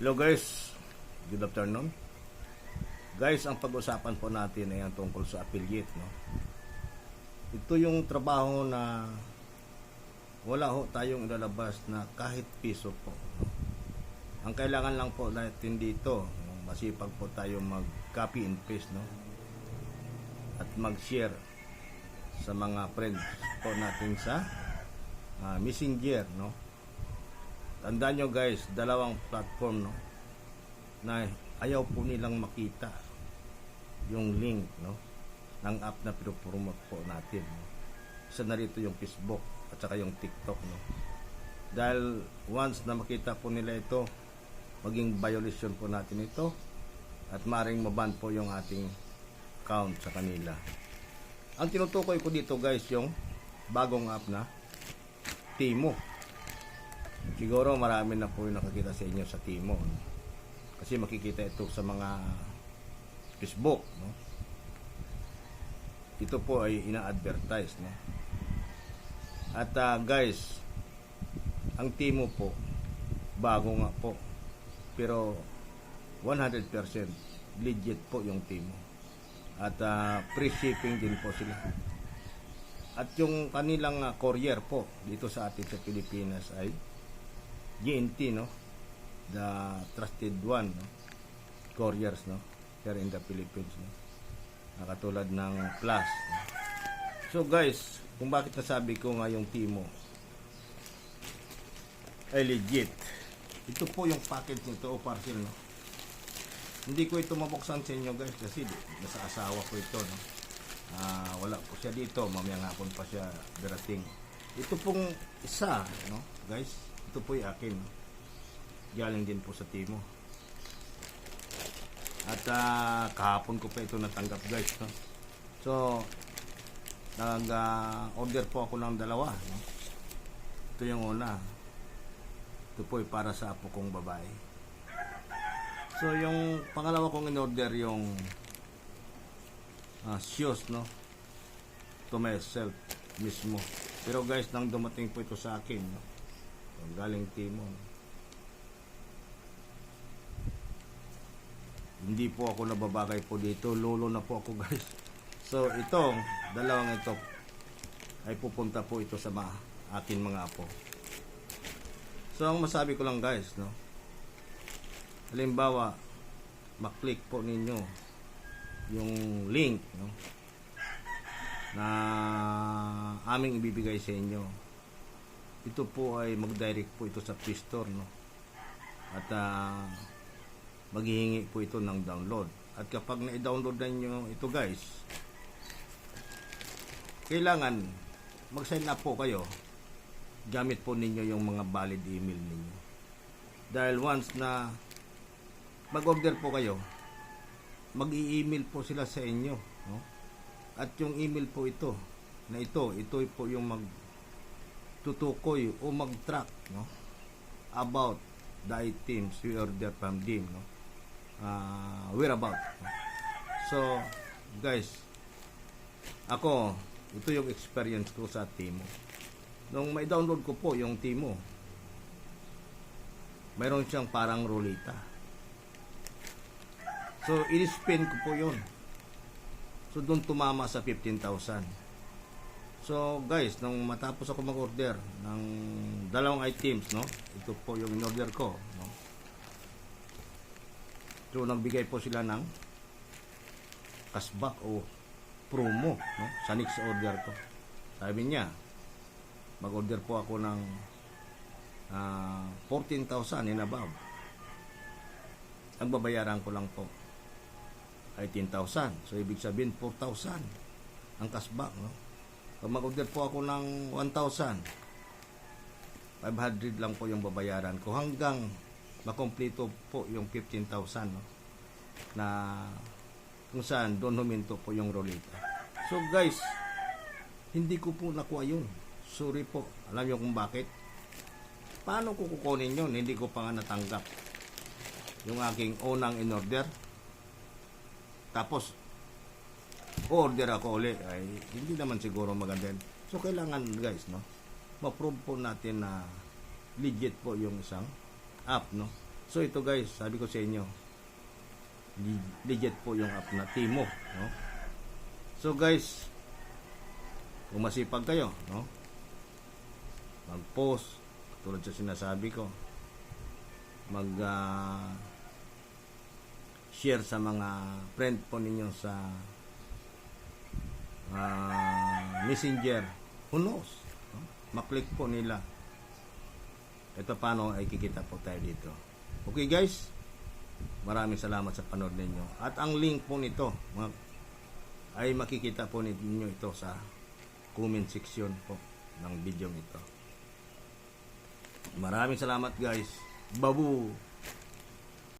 Hello guys, good afternoon. Guys, ang pag-usapan po natin ay ang tungkol sa affiliate, no? Ito yung trabaho na wala ho tayong ilalabas na kahit piso po, no? Ang kailangan lang po natin dito, no? Masipag po tayo mag-copy and paste, no? At mag-share sa mga friends po natin sa Messenger, no? Tandaan nyo guys, dalawang platform, no, na ayaw po nilang makita yung link, no, ng app na pinopromote po natin, no? Isa na rito yung Facebook at saka yung TikTok, no? Dahil once na makita po nila ito, maging violation po natin ito at maring maban po yung ating account sa kanila. Ang tinutukoy ko dito guys, yung bagong app na Timo. Siguro marami na po yung nakakita sa inyo sa Timo, no? Kasi makikita ito sa mga Facebook, no? Ito po ay ina-advertise, no? At guys, ang Timo po bago nga po, pero 100% legit po yung Timo. At free shipping din po sila. At yung kanilang courier po dito sa atin sa Pilipinas ay GNT, no? The trusted one, no? Couriers, no? Here in the Philippines, no? Katulad ng Plus, no? So guys, kung bakit nasabi ko nga yung Timo ay legit, ito po yung package nito o parcel, no? Hindi ko ito mabuksan sa inyo guys kasi nasa asawa ko ito, no? Wala po siya dito, mamayang hapon pa siya darating. Ito pong isa, no guys, ito po yung akin, no? Galing din po sa Timo. At kahapon ko pa ito natanggap guys, no? So nag-order po ako ng dalawa, no? Ito yung una, ito po ay para sa apo kong babae. So yung pangalawa kong in-order yung shoes, no, to myself mismo. Pero guys, nang dumating po ito sa akin, no, galing Timo, no, hindi po ako nababagay po dito, lolo na po ako guys. So itong dalawang ito ay pupunta po ito sa akin mga apo. So ang masabi ko lang guys, no, halimbawa maklik po ninyo yung link, no, na aming ibibigay sa inyo. Ito po ay mag-direct po ito sa Play Store, no, at maghihingi po ito ng download. At kapag na-download na nyo ito guys, kailangan mag-sign up po kayo gamit po ninyo yung mga valid email ninyo. Dahil once na mag-order po kayo, mag-i-email po sila sa inyo, no? At yung email po ito na ito po yung magtutukoy o mag-track, no, about the items we order from them, no, whereabout, no? So guys, ako, ito yung experience ko sa Timo. Nung may download ko po yung Timo, mayroon siyang parang ruleta. So, i-spin ko po yun. So, doon tumama sa 15,000. So, guys, nung matapos ako mag-order ng dalawang items, no? Ito po yung in-order ko, no? So, nagbigay po sila ng cashback o promo, no, sa next order ko. Sabi niya, mag-order po ako ng 14,000 and above. Ang babayaran ko lang po ay 10,000. So, ibig sabihin, 4,000 ang cashback, no? Pag mag-order po ako ng 1,000, 500 lang po yung babayaran ko hanggang makompleto po yung 15,000, no? Na kung saan doon huminto po yung roleta. So, guys, hindi ko po nakuha yun. Sorry po. Alam niyo kung bakit? Paano ko kukunin yun? Hindi ko pa nga natanggap yung aking unang in-order. Tapos order ako ulit, ay hindi naman siguro maganda. So kailangan guys, no, ma-prove po natin na legit po yung isang app, no. So ito guys, sabi ko sa inyo, legit po yung app na Timo, no? So guys, kung masipag kayo, no, mag-post tulad sa sinasabi ko, mag share sa mga friend po ninyo sa messenger, who knows, no? Maklik po nila, ito paano ay kikita po tayo dito. Okay guys, maraming salamat sa panood ninyo, at ang link po nito ay makikita po ninyo ito sa comment section po ng video nito. Maraming salamat guys. Babu.